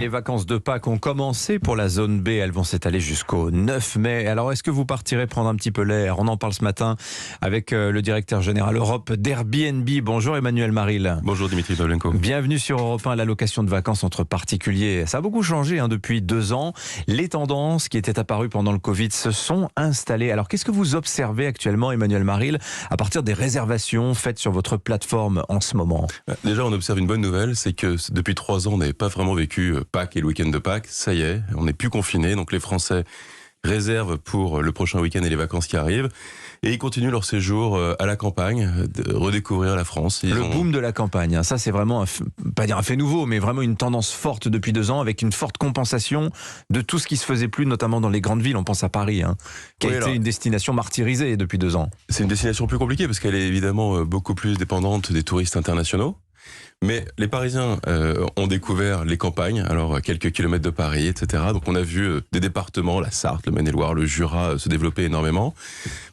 Les vacances de Pâques ont commencé pour la zone B, elles vont s'étaler jusqu'au 9 mai. Alors est-ce que vous partirez prendre un petit peu l'air? On en parle ce matin avec le directeur général Europe d'Airbnb. Bonjour Emmanuel Maril. Bonjour Dimitri Pavlenko. Bienvenue sur Europe 1, la location de vacances entre particuliers. Ça a beaucoup changé depuis 2 ans. Les tendances qui étaient apparues pendant le Covid se sont installées. Alors qu'est-ce que vous observez actuellement Emmanuel Maril à partir des réservations faites sur votre plateforme en ce moment? Déjà on observe une bonne nouvelle, c'est que depuis 3 ans on n'avait pas vraiment vécu Pâques et le week-end de Pâques. Ça y est, on n'est plus confinés, donc les Français réservent pour le prochain week-end et les vacances qui arrivent. Et ils continuent leur séjour à la campagne, de redécouvrir la France. Boom de la campagne, ça c'est vraiment, pas dire un fait nouveau, mais vraiment une tendance forte depuis 2 ans, avec une forte compensation de tout ce qui se faisait plus, notamment dans les grandes villes. On pense à Paris, qui a été une destination martyrisée depuis 2 ans. C'est une destination plus compliquée, parce qu'elle est évidemment beaucoup plus dépendante des touristes internationaux. Mais les Parisiens ont découvert les campagnes, alors à quelques kilomètres de Paris, etc. Donc on a vu des départements, la Sarthe, le Maine-et-Loire, le Jura, se développer énormément.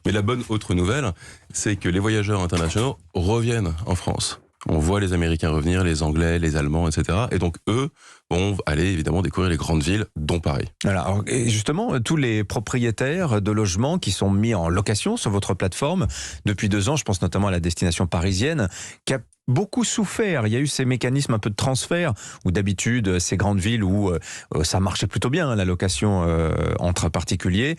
Mais la bonne autre nouvelle, c'est que les voyageurs internationaux reviennent en France. On voit les Américains revenir, les Anglais, les Allemands, etc. Et donc eux vont aller évidemment découvrir les grandes villes, dont Paris. Alors, et justement, tous les propriétaires de logements qui sont mis en location sur votre plateforme depuis 2 ans, je pense notamment à la destination parisienne, qui a beaucoup souffert. Il y a eu ces mécanismes un peu de transfert, où d'habitude, ces grandes villes où ça marchait plutôt bien, la location entre particuliers,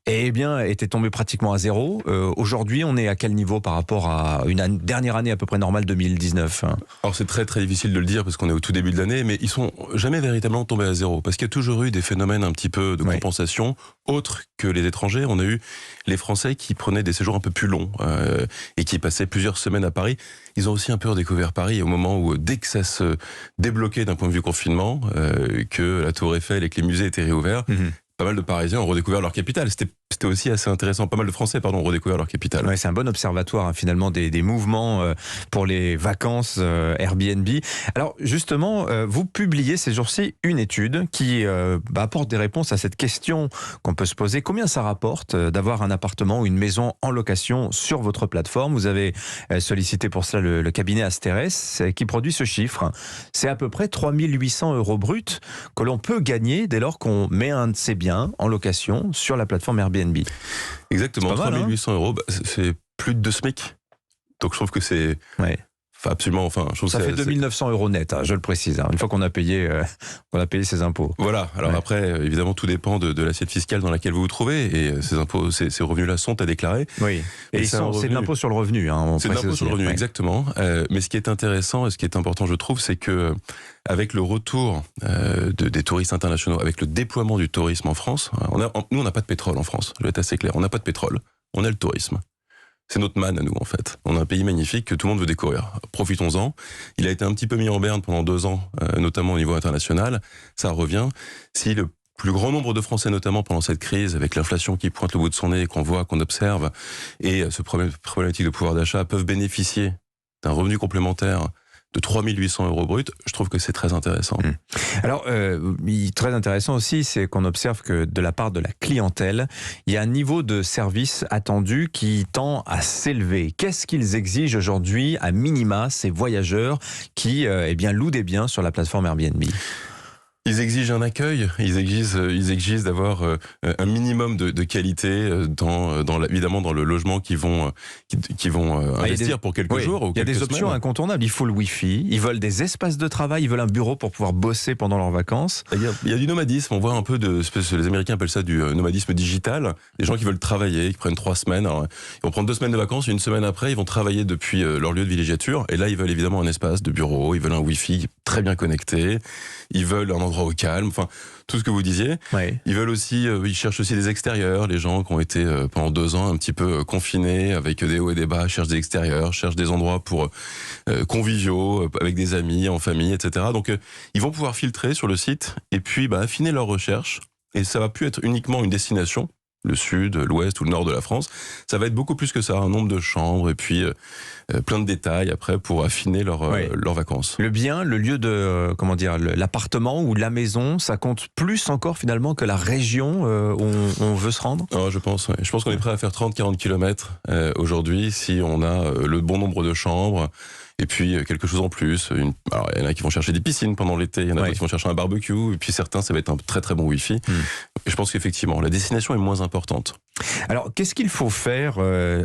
et bien, était tombé pratiquement à zéro. Aujourd'hui, on est à quel niveau par rapport à une dernière année à peu près normale, 2019? Alors c'est très très difficile de le dire parce qu'on est au tout début de l'année, mais ils sont jamais véritablement tombés à zéro, parce qu'il y a toujours eu des phénomènes un petit peu de compensation, autres que les étrangers. On a eu les Français qui prenaient des séjours un peu plus longs et qui passaient plusieurs semaines à Paris. Ils ont aussi un peu redécouvert Paris au moment où, dès que ça se débloquait d'un point de vue confinement, que la Tour Eiffel et que les musées étaient réouverts, pas mal de Parisiens ont redécouvert leur capitale. C'était aussi assez intéressant. Pas mal de Français, ont redécouvert leur capitale. Ouais, c'est un bon observatoire, finalement, des mouvements pour les vacances Airbnb. Alors, justement, vous publiez ces jours-ci une étude qui apporte des réponses à cette question qu'on peut se poser. Combien ça rapporte d'avoir un appartement ou une maison en location sur votre plateforme? Vous avez sollicité pour cela le cabinet Asterès qui produit ce chiffre. C'est à peu près 3 800 € bruts que l'on peut gagner dès lors qu'on met un de ses biens en location sur la plateforme Airbnb. Exactement, 3 800 €, c'est plus de 2 SMIC. Donc je trouve que c'est absolument... je trouve ça fait 2 900 € net, je le précise, une fois qu'on a payé ses impôts. Voilà, alors après, évidemment, tout dépend de l'assiette fiscale dans laquelle vous vous trouvez, et ces impôts, ces revenus-là sont à déclarer. Oui, et c'est de l'impôt sur le revenu. C'est de l'impôt sur le revenu, exactement. Mais ce qui est intéressant et ce qui est important, je trouve, c'est que avec le retour des touristes internationaux, avec le déploiement du tourisme en France, nous on n'a pas de pétrole en France, je vais être assez clair, on n'a pas de pétrole, on a le tourisme. C'est notre manne à nous, en fait. On a un pays magnifique que tout le monde veut découvrir. Profitons-en. Il a été un petit peu mis en berne pendant 2 ans, notamment au niveau international. Ça revient. Si le plus grand nombre de Français, notamment pendant cette crise, avec l'inflation qui pointe le bout de son nez, qu'on voit, qu'on observe, et ce problématique de pouvoir d'achat, peuvent bénéficier d'un revenu complémentaire de 3 800 € bruts, je trouve que c'est très intéressant. Alors, très intéressant aussi, c'est qu'on observe que de la part de la clientèle, il y a un niveau de service attendu qui tend à s'élever. Qu'est-ce qu'ils exigent aujourd'hui, à minima, ces voyageurs qui louent des biens sur la plateforme Airbnb ? Ils exigent un accueil, ils exigent d'avoir un minimum de qualité évidemment dans le logement qu'ils vont investir pour quelques jours ou quelques semaines. Il y a des options incontournables. Il faut le Wi-Fi, ils veulent des espaces de travail, ils veulent un bureau pour pouvoir bosser pendant leurs vacances. Il y a du nomadisme, on voit un peu les Américains appellent ça du nomadisme digital. Des gens qui veulent travailler, qui prennent 3 semaines. Alors, ils vont prendre 2 semaines de vacances, une semaine après, ils vont travailler depuis leur lieu de villégiature. Et là, ils veulent évidemment un espace de bureau, ils veulent un Wi-Fi très bien connecté, ils veulent un endroit au calme, tout ce que vous disiez. Ils veulent aussi, ils cherchent aussi des extérieurs. Les gens qui ont été pendant 2 ans un petit peu confinés, avec des hauts et des bas, cherchent des extérieurs, cherchent des endroits pour conviviaux, avec des amis, en famille, etc. Donc ils vont pouvoir filtrer sur le site et puis affiner leurs recherches. Et ça va plus être uniquement une destination, le sud, l'ouest ou le nord de la France. Ça va être beaucoup plus que ça, un nombre de chambres et puis plein de détails après pour affiner leurs vacances. Le bien, le lieu de, l'appartement ou la maison, ça compte plus encore finalement que la région où on veut se rendre? Je pense qu'on est prêt à faire 30-40 km aujourd'hui si on a le bon nombre de chambres. Et puis quelque chose en plus. Alors il y en a qui vont chercher des piscines pendant l'été, il y en a d'autres qui vont chercher un barbecue, et puis certains ça va être un très très bon Wi-Fi. Et je pense qu'effectivement la destination est moins importante. Alors qu'est-ce qu'il faut faire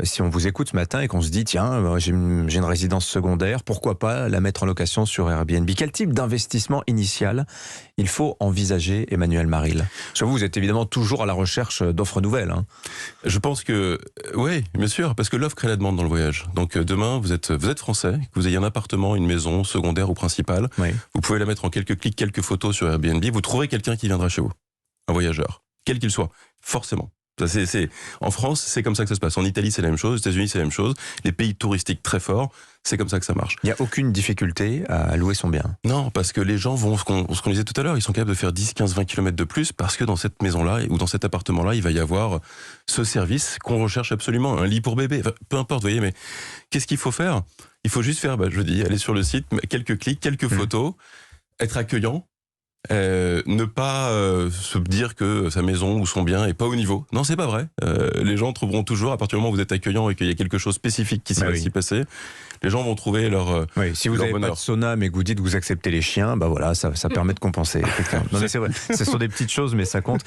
si on vous écoute ce matin et qu'on se dit tiens j'ai une résidence secondaire, pourquoi pas la mettre en location sur Airbnb? Quel type d'investissement initial il faut envisager, Emmanuel Maril? Parce que vous êtes évidemment toujours à la recherche d'offres nouvelles. Hein. Je pense que oui, bien sûr, parce que l'offre crée la demande dans le voyage. Donc demain vous êtes français, que vous ayez un appartement, une maison secondaire ou principale, vous pouvez la mettre en quelques clics, quelques photos sur Airbnb, vous trouverez quelqu'un qui viendra chez vous, un voyageur, quel qu'il soit, forcément. En France, c'est comme ça que ça se passe. En Italie, c'est la même chose. Aux États-Unis, c'est la même chose. Les pays touristiques très forts, c'est comme ça que ça marche. Il n'y a aucune difficulté à louer son bien? Non, parce que les gens vont, ce qu'on disait tout à l'heure, ils sont capables de faire 10, 15, 20 km de plus parce que dans cette maison-là ou dans cet appartement-là, il va y avoir ce service qu'on recherche absolument, un lit pour bébé. Enfin, peu importe, vous voyez, mais qu'est-ce qu'il faut faire? Il faut juste faire, aller sur le site, quelques clics, quelques photos, être accueillant. Ne pas se dire que sa maison ou son bien est pas au niveau. Non, c'est pas vrai. Les gens trouveront toujours, à partir du moment où vous êtes accueillant et qu'il y a quelque chose spécifique qui va s'y passer, les gens vont trouver leur si vous n'avez pas de sauna mais que vous dites que vous acceptez les chiens, ça permet de compenser. Non mais c'est vrai, ce sont des petites choses mais ça compte.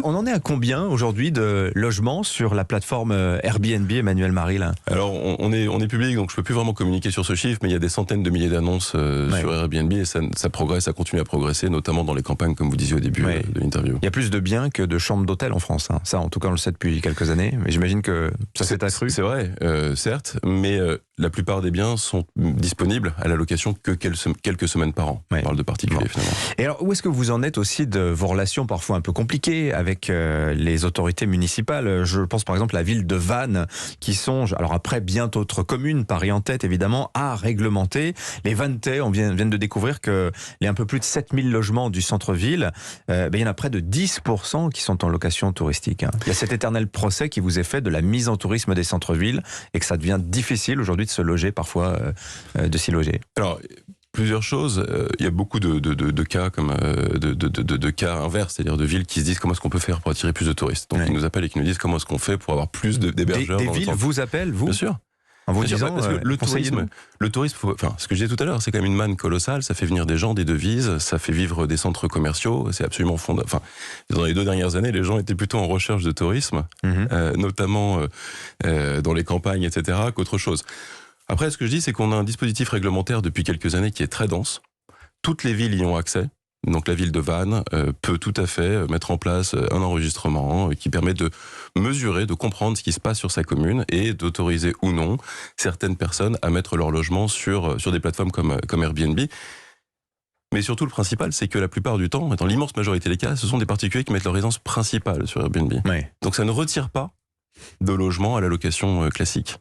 On en est à combien aujourd'hui de logements sur la plateforme Airbnb, Emmanuel Maril? Alors on est public, donc je peux plus vraiment communiquer sur ce chiffre, mais il y a des centaines de milliers d'annonces sur Airbnb et ça progresse, ça continue à progresser, notamment dans les campagnes, comme vous disiez au début de l'interview. Il y a plus de biens que de chambres d'hôtel en France. Hein. Ça, en tout cas, on le sait depuis quelques années. Mais j'imagine que ça s'est accru. C'est vrai, certes, mais la plupart des biens sont disponibles à la location que quelques semaines par an. On parle de particuliers, finalement. Et alors, où est-ce que vous en êtes aussi de vos relations parfois un peu compliquées avec les autorités municipales? Je pense par exemple à la ville de Vannes, qui songe, alors après bien d'autres communes, Paris en tête évidemment, à réglementer. Les Vanntais, on vient de découvrir que les un peu plus de 7000 logements du centre-ville, il y en a près de 10% qui sont en location touristique. Hein. Il y a cet éternel procès qui vous est fait de la mise en tourisme des centres-villes et que ça devient difficile aujourd'hui de se loger, parfois de s'y loger. Alors, plusieurs choses. Il y a beaucoup de cas comme de cas inverses, c'est-à-dire de villes qui se disent comment est-ce qu'on peut faire pour attirer plus de touristes. Donc ils nous appellent et qui nous disent comment est-ce qu'on fait pour avoir plus d'hébergeurs. Des villes vous appellent, vous? Bien sûr. En vous disant, parce que le tourisme, ce que je disais tout à l'heure, c'est quand même une manne colossale. Ça fait venir des gens, des devises, ça fait vivre des centres commerciaux. C'est absolument fondamental. Dans les 2 dernières années, les gens étaient plutôt en recherche de tourisme, notamment dans les campagnes, etc., qu'autre chose. Après, ce que je dis, c'est qu'on a un dispositif réglementaire depuis quelques années qui est très dense. Toutes les villes y ont accès. Donc la ville de Vannes peut tout à fait mettre en place un enregistrement qui permet de mesurer, de comprendre ce qui se passe sur sa commune et d'autoriser ou non certaines personnes à mettre leur logement sur des plateformes comme Airbnb. Mais surtout, le principal, c'est que la plupart du temps, dans l'immense majorité des cas, ce sont des particuliers qui mettent leur résidence principale sur Airbnb. Donc ça ne retire pas de logement à la location classique.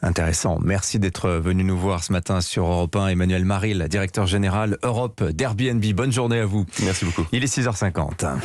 Intéressant. Merci d'être venu nous voir ce matin sur Europe 1. Emmanuel Maril, directeur général Europe d'Airbnb. Bonne journée à vous. Merci beaucoup. Il est 6h50.